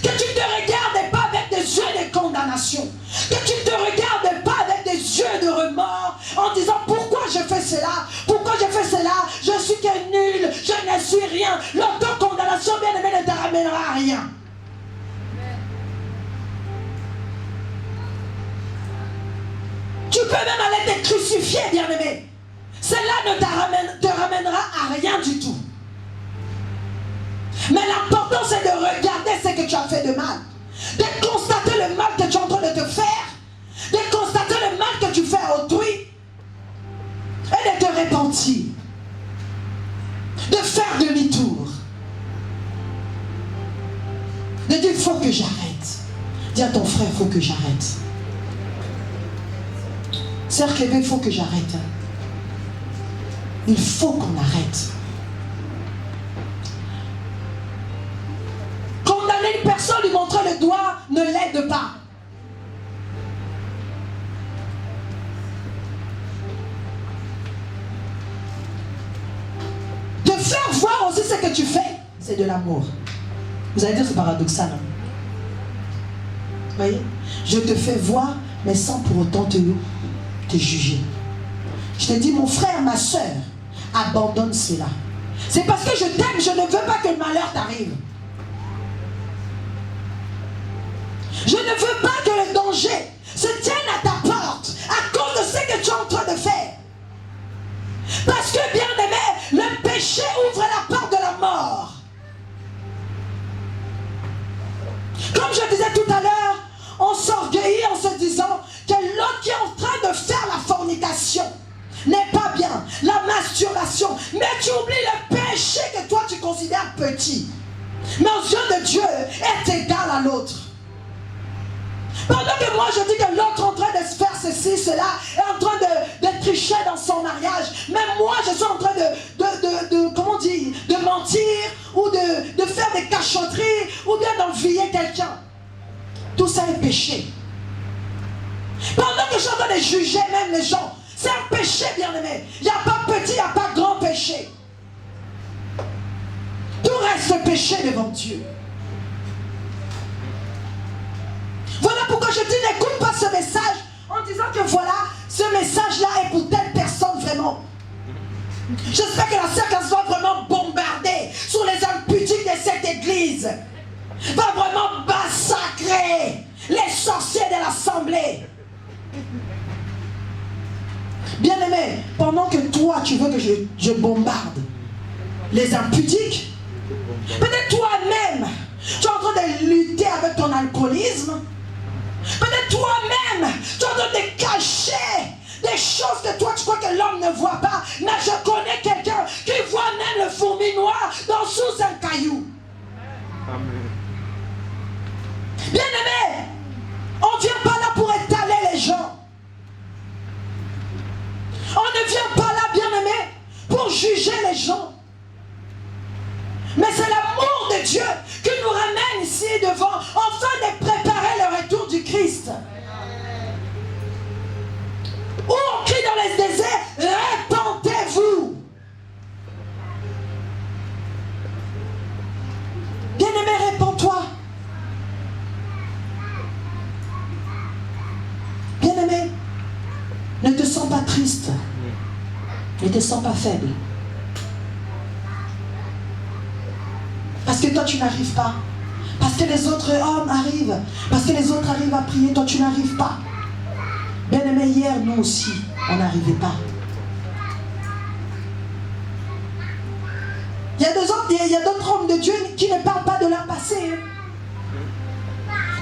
Que tu ne te regardes pas avec des yeux de condamnation. Que tu ne te regardes pas avec des yeux de remords en disant pourquoi je fais cela, pourquoi je fais cela, je suis qu'un nul, je ne suis rien. L'autocondamnation, bien aimé, ne te ramènera à rien. Tu peux même aller te crucifier, bien aimé. Cela ne te ramènera à rien du tout. Mais l'important c'est de regarder ce que tu as fait de mal. De constater le mal que tu es en train de te faire. De constater le mal que tu fais à autrui. Et de te repentir. De faire demi-tour. De dire il faut que j'arrête. Dis à ton frère il faut que j'arrête. Sœur Clébé, il faut que j'arrête. Il faut qu'on arrête. Condamner une personne, lui montrer le doigt, ne l'aide pas. Te faire voir aussi ce que tu fais, c'est de l'amour. Vous allez dire c'est paradoxal. Hein? Vous voyez? Je te fais voir, mais sans pour autant te juger. Je te dis, mon frère, ma soeur, abandonne cela. C'est parce que je t'aime, je ne veux pas que le malheur t'arrive. Je ne veux pas que le danger se tienne à ta porte à cause de ce que tu es en train de faire. Parce que, bien aimé, le péché ouvre la porte de la mort. Comme je disais tout à l'heure, on s'orgueillit en se disant que l'autre qui est en train de faire la fornication n'est pas bien, la masturbation, mais tu oublies le péché que toi tu considères petit, mais aux yeux de Dieu est égal à l'autre. Pendant que moi je dis que l'autre est en train de se faire ceci, cela, est en train de tricher dans son mariage, même moi je suis en train comment dire, de mentir ou de faire des cachotteries ou bien d'envier quelqu'un. Tout ça est péché. Pendant que je suis en train de juger même les gens, c'est un péché, bien aimé. Il n'y a pas petit, il n'y a pas grand péché. Tout reste péché devant Dieu. Voilà pourquoi je dis, n'écoute pas ce message en disant que voilà, ce message-là est pour telle personne vraiment. J'espère que la sœur va vraiment bombarder sur les hommes pudiques de cette église. Va vraiment massacrer les sorciers de l'assemblée. Bien-aimé, pendant que toi tu veux que je bombarde les impudiques, peut-être toi-même tu es en train de lutter avec ton alcoolisme. Peut-être toi-même tu es en train de cacher des choses que toi tu crois que l'homme ne voit pas. Mais je connais quelqu'un qui voit même le fourmi noir sous un caillou. Amen. Bien-aimé, on ne vient pas là pour étaler les gens. On ne vient pas là, bien-aimé, pour juger les gens. Mais c'est l'amour de Dieu qui nous ramène ici devant, afin de préparer le retour du Christ. Où on crie dans les déserts, répentez-vous. Bien-aimé, répands-toi. Bien-aimé, ne te sens pas triste. Ne te sens pas faible. Parce que toi tu n'arrives pas. Parce que les autres hommes arrivent. Parce que les autres arrivent à prier. Toi tu n'arrives pas. Bien-aimé, hier nous aussi on n'arrivait pas. Il y a d'autres hommes de Dieu qui ne parlent pas de leur passé.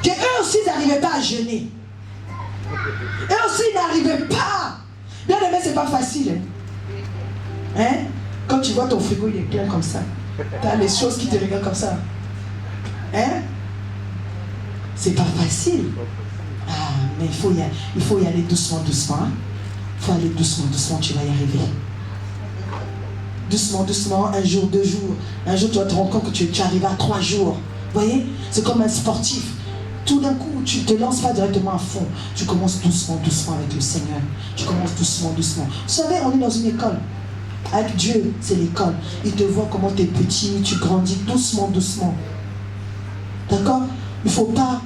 Que eux aussi n'arrivaient pas à jeûner. Eux aussi n'arrivaient pas. Bien-aimé, c'est pas facile. Hein? Quand tu vois ton frigo il est plein comme ça, tu as les choses qui te regardent comme ça. Hein? C'est pas facile. Ah, mais il faut y aller doucement, doucement. Il faut aller doucement, doucement, tu vas y arriver. Doucement, doucement, un jour, 2 jours. Un jour, tu vas te rendre compte que tu arrives à 3 jours. Vous voyez? C'est comme un sportif. Tout d'un coup, tu ne te lances pas directement à fond. Tu commences doucement, doucement avec le Seigneur. Tu commences doucement, doucement. Vous savez, on est dans une école. Avec Dieu, c'est l'école. Il te voit comment tu es petit, tu grandis doucement, doucement. D'accord? Il ne faut pas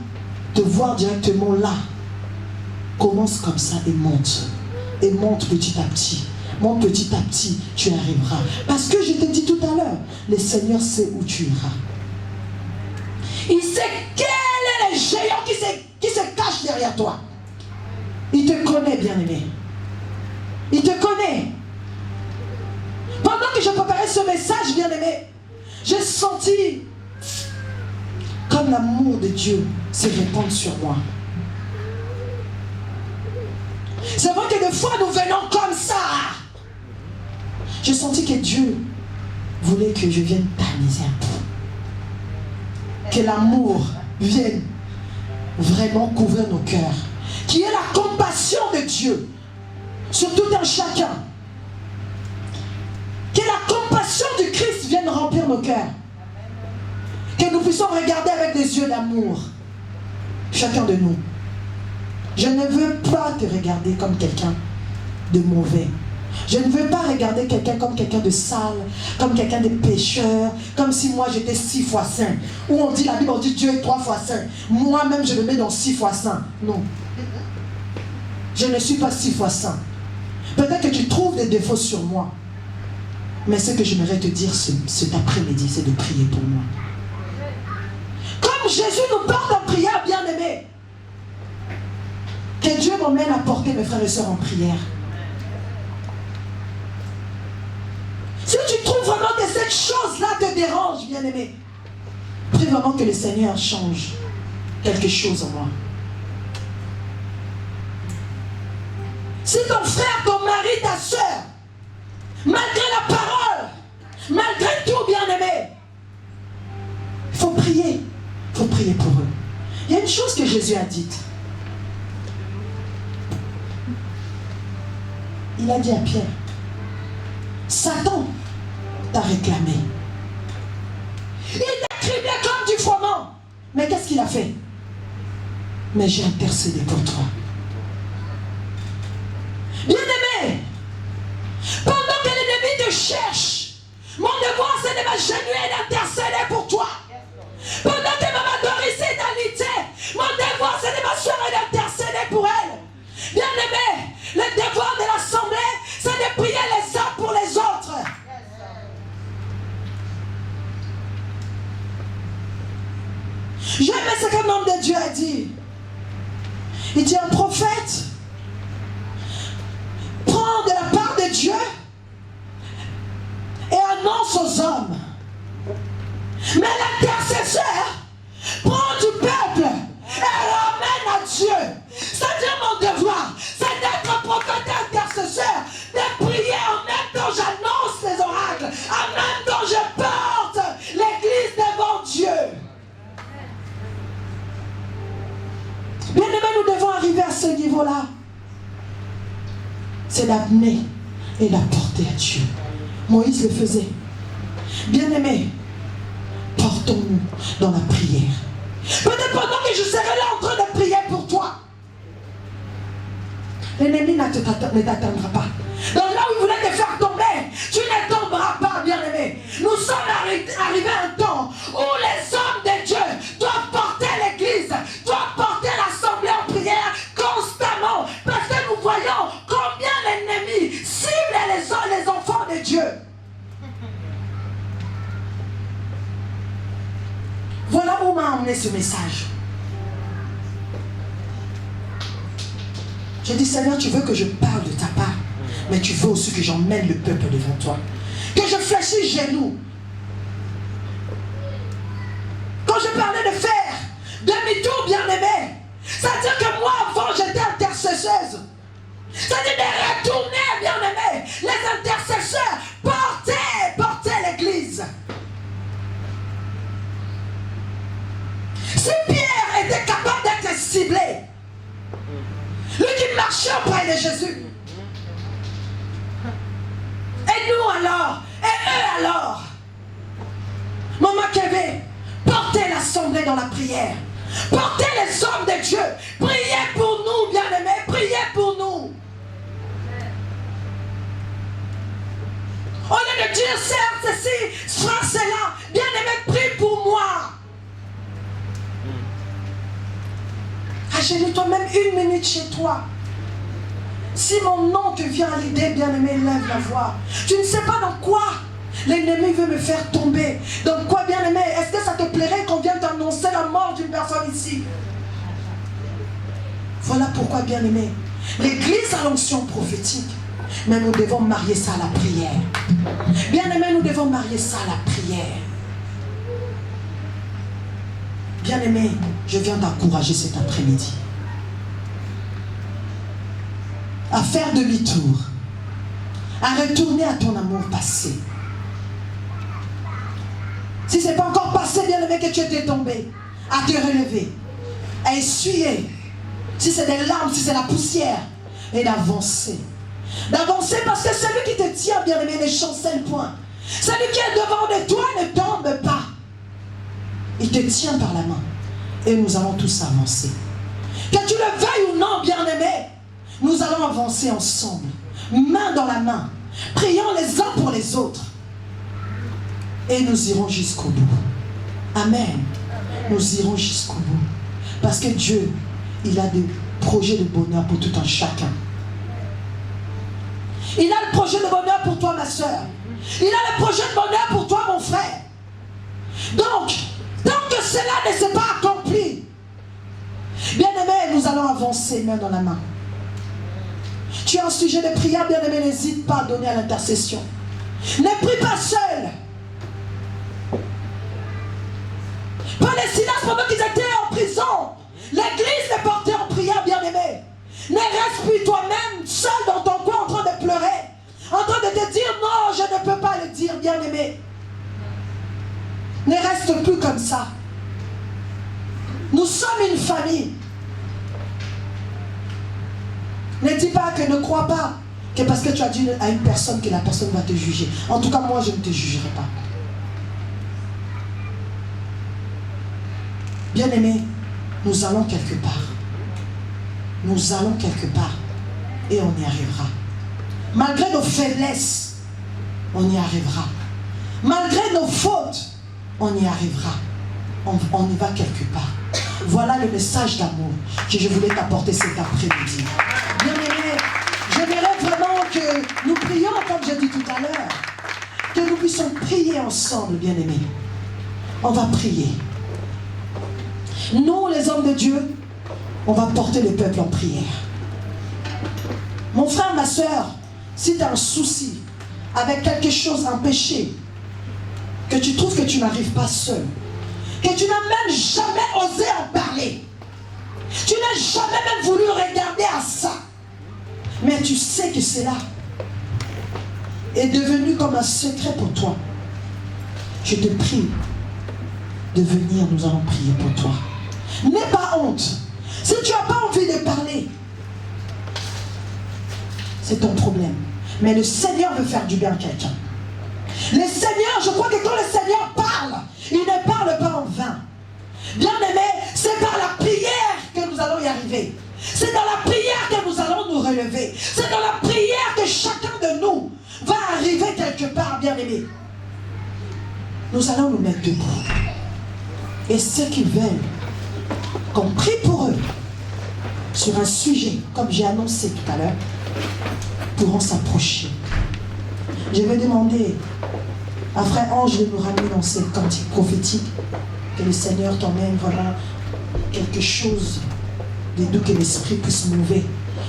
te voir directement là. Commence comme ça et monte. Et monte petit à petit. Monte petit à petit, tu arriveras. Parce que je t'ai dit tout à l'heure, le Seigneur sait où tu iras. Il sait quel est le géant qui se cache derrière toi. Il te connaît, bien-aimé. Il te connaît. Pendant que je préparais ce message, bien-aimé, j'ai senti comme l'amour de Dieu se répandre sur moi. C'est vrai que des fois nous venons comme ça. J'ai senti que Dieu voulait que je vienne tamiser un peu. Que l'amour vienne vraiment couvrir nos cœurs. Qu'il y ait la compassion de Dieu sur tout un chacun. Que la compassion du Christ vienne remplir nos cœurs. Que nous puissions regarder avec des yeux d'amour. Chacun de nous. Je ne veux pas te regarder comme quelqu'un de mauvais. Je ne veux pas regarder quelqu'un comme quelqu'un de sale, comme quelqu'un de pécheur, comme si moi j'étais 6 fois saint. Où on dit, la Bible, on dit Dieu est 3 fois saint. Moi-même je me mets dans 6 fois saint. Non. Je ne suis pas 6 fois saint. Peut-être que tu trouves des défauts sur moi. Mais ce que j'aimerais te dire cet après-midi, c'est de prier pour moi. Comme Jésus nous parle en prière, bien-aimé. Que Dieu m'emmène à porter mes frères et sœurs en prière. Si tu trouves vraiment que cette chose-là te dérange, bien-aimé, prie vraiment que le Seigneur change quelque chose en moi. Si ton frère, ton mari, ta soeur, malgré la parole, malgré tout, bien-aimé, il faut prier. Il faut prier pour eux. Il y a une chose que Jésus a dite. Il a dit à Pierre, Satan t'a réclamé. Il t'a criblé comme du froment. Mais qu'est-ce qu'il a fait? Mais j'ai intercédé pour toi. Bien-aimé, pendant que l'ennemi te cherche Mon devoir, c'est de m'agenouiller et d'intercéder pour toi. Pendant que maman Doris est alitée, mon devoir, c'est de m'assurer et d'intercéder pour elle. Bien-aimé, le devoir de l'assemblée, c'est de prier les uns pour les autres. J'aime ce qu'un homme de Dieu a dit. Il dit, un prophète prend de la part de Dieu et annonce aux hommes. Mais l'intercesseur prend du peuple et ramène à Dieu. C'est-à-dire mon devoir, c'est d'être prophète et intercesseur, de prier en même temps j'annonce les oracles, en même temps je porte l'église devant Dieu. Bien-aimés, nous devons arriver à ce niveau-là. C'est d'amener et d'apporter à Dieu. Moïse le faisait. Bien-aimés, portons-nous dans la prière. Peut-être pendant que je serai là en train de prier pour toi, l'ennemi ne t'atteindra pas. Donc là où il voulait te faire tomber, tu ne tomberas pas, bien-aimé. Nous sommes arrivés à un temps où les hommes de Dieu doivent porter l'église, doivent porter l'assemblée en prière constamment. Parce que nous voyons combien l'ennemi cible les enfants de Dieu. Voilà où m'a emmené ce message. J'ai dit, Seigneur, tu veux que je parle de ta part, mais tu veux aussi que j'emmène le peuple devant toi. Que je fléchisse genoux. Quand je parlais de faire demi-tour, bien-aimé, c'est-à-dire que moi, avant, j'étais intercesseuse. C'est-à-dire de retourner, bien-aimé. Les intercesseurs portaient l'église. Si Pierre était capable d'être ciblé, lui qui marchait auprès de Jésus, et nous alors, et eux alors, Maman Kévé, portez l'assemblée dans la prière, portez les hommes de Dieu, priez pour nous, bien-aimés, priez pour nous. Au lieu de dire, serre ceci, frère cela, bien-aimé, prie pour moi. Agenouille-toi même une minute chez toi. Si mon nom te vient à l'idée, bien-aimé, lève la voix. Tu ne sais pas dans quoi l'ennemi veut me faire tomber. Dans quoi, bien-aimé? Est-ce que ça te plairait qu'on vienne t'annoncer la mort d'une personne ici? Voilà pourquoi, bien-aimé, l'église a l'onction prophétique. Mais nous devons marier ça à la prière. Bien-aimé, nous devons marier ça à la prière. Bien-aimé, je viens t'encourager cet après-midi à faire demi-tour, à retourner à ton amour passé. Si ce n'est pas encore passé, bien-aimé, que tu étais tombé, à te relever, à essuyer, si c'est des larmes, si c'est la poussière, et d'avancer. D'avancer parce que celui qui te tient, bien-aimé, ne chancelle point. Celui qui est devant de toi ne tombe pas. Il te tient par la main. Et nous allons tous avancer. Que tu le veuilles ou non, bien-aimé, nous allons avancer ensemble, main dans la main, priant les uns pour les autres. Et nous irons jusqu'au bout. Amen. Nous irons jusqu'au bout. Parce que Dieu, il a des projets de bonheur pour tout un chacun. Il a le projet de bonheur pour toi, ma soeur. Il a le projet de bonheur pour toi, mon frère. Donc, tant que cela ne s'est pas accompli, bien-aimé, nous allons avancer main dans la main. Tu as un sujet de prière, bien-aimé, n'hésite pas à donner à l'intercession. Ne prie pas seul. Paul et Silas, pendant qu'ils étaient en prison, l'église les portait en prière, bien-aimé. Ne reste plus toi-même seul dans ton coin en train de pleurer, en train de te dire non, je ne peux pas le dire, bien-aimé. Ne reste plus comme ça. Nous sommes une famille. Ne dis pas que ne crois pas que parce que tu as dit à une personne que la personne va te juger. En tout cas, moi, je ne te jugerai pas. Bien-aimé, nous allons quelque part. Nous allons quelque part. Et on y arrivera. Malgré nos faiblesses, on y arrivera. Malgré nos fautes, on y arrivera. On y va quelque part. Voilà le message d'amour que je voulais t'apporter cet après-midi. Bien-aimés, j'aimerais vraiment que nous prions, comme j'ai dit tout à l'heure, que nous puissions prier ensemble, bien-aimés. On va prier. Nous, les hommes de Dieu, on va porter le peuple en prière. Mon frère, ma soeur, si tu as un souci avec quelque chose, un péché, que tu trouves que tu n'arrives pas seul, que tu n'as même jamais osé en parler, tu n'as jamais même voulu regarder à ça, mais tu sais que cela est devenu comme un secret pour toi, je te prie de venir, nous allons prier pour toi. N'aie pas honte. Si tu n'as pas envie de parler, c'est ton problème. Mais le Seigneur veut faire du bien à quelqu'un. Le Seigneur, je crois que quand le Seigneur parle, il ne parle pas en vain. Bien-aimé, c'est par la prière que nous allons y arriver. C'est dans la prière que nous allons nous relever. C'est dans la prière que chacun de nous va arriver quelque part, bien-aimé. Nous allons nous mettre debout. Et ceux qui veulent qu'on prie pour eux sur un sujet, comme j'ai annoncé tout à l'heure, pourront s'approcher. Je vais demander à Frère Ange de nous ramener dans cette cantique prophétique, que le Seigneur t'emmène vraiment quelque chose de doux, que l'Esprit puisse mouver,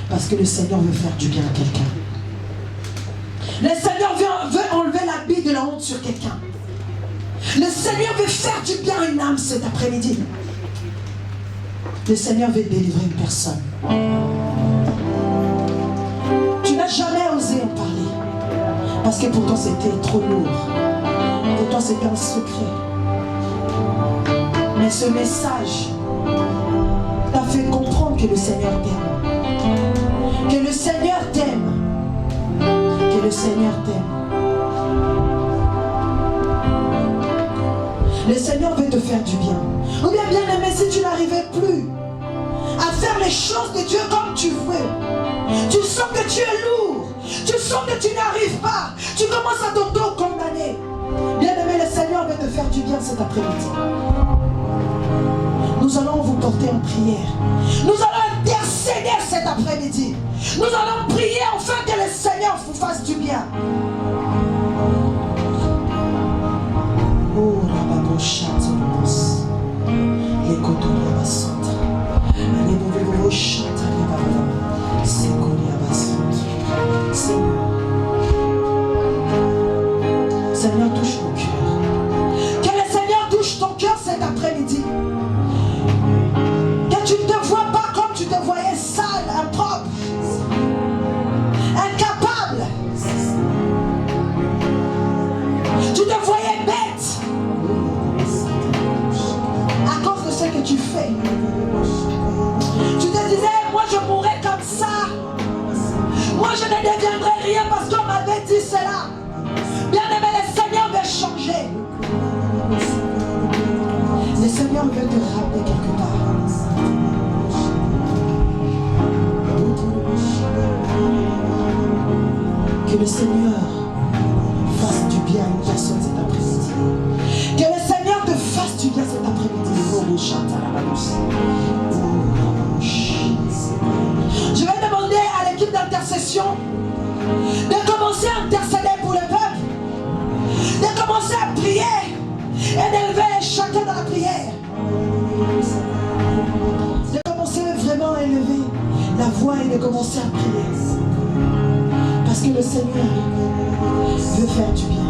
parce que le Seigneur veut faire du bien à quelqu'un. Le Seigneur veut enlever l'habit de la honte sur quelqu'un. Le Seigneur veut faire du bien à une âme cet après-midi. Le Seigneur veut délivrer une personne. Tu n'as jamais osé en parler, parce que pour toi c'était trop lourd. Pour toi c'était un secret. Mais ce message t'a fait comprendre que le Seigneur t'aime. Que le Seigneur t'aime. Que le Seigneur t'aime. Le Seigneur veut te faire du bien. Ou bien, bien-aimé, si tu n'arrivais plus à faire les choses de Dieu comme tu veux, tu sens que tu es lourd, tu sens que tu n'arrives pas, tu commences à t'auto-condamner. Bien-aimé, le Seigneur veut te faire du bien cet après-midi. Nous allons vous porter en prière. Nous allons intercéder cet après-midi. Nous allons prier afin que le Seigneur vous fasse du bien. Oh, Rababo Chantabos, les Kotoria Basanta, les Bobo Chantaria Baba, Sekoria Basanta. Seigneur, touche mon cœur. Que le Seigneur touche ton cœur cet après-midi. Que tu ne te vois pas comme tu te voyais sale, impropre, incapable. Tu te voyais bête à cause de ce que tu fais. Tu te disais, moi je mourrai comme ça. Moi je ne deviendrai rien parce qu'on m'avait dit cela. Bien-aimé, le Seigneur veut changer. Le Seigneur veut te ramener quelque part. Que le Seigneur fasse du bien à une personne cet après-midi. Que le Seigneur te fasse du bien cet après-midi. Je vais demander à l'équipe d'intercession de commencer à intercéder pour le peuple, de commencer à prier et d'élever chacun dans la prière, de commencer vraiment à élever la voix et de commencer à prier, parce que le Seigneur veut faire du bien.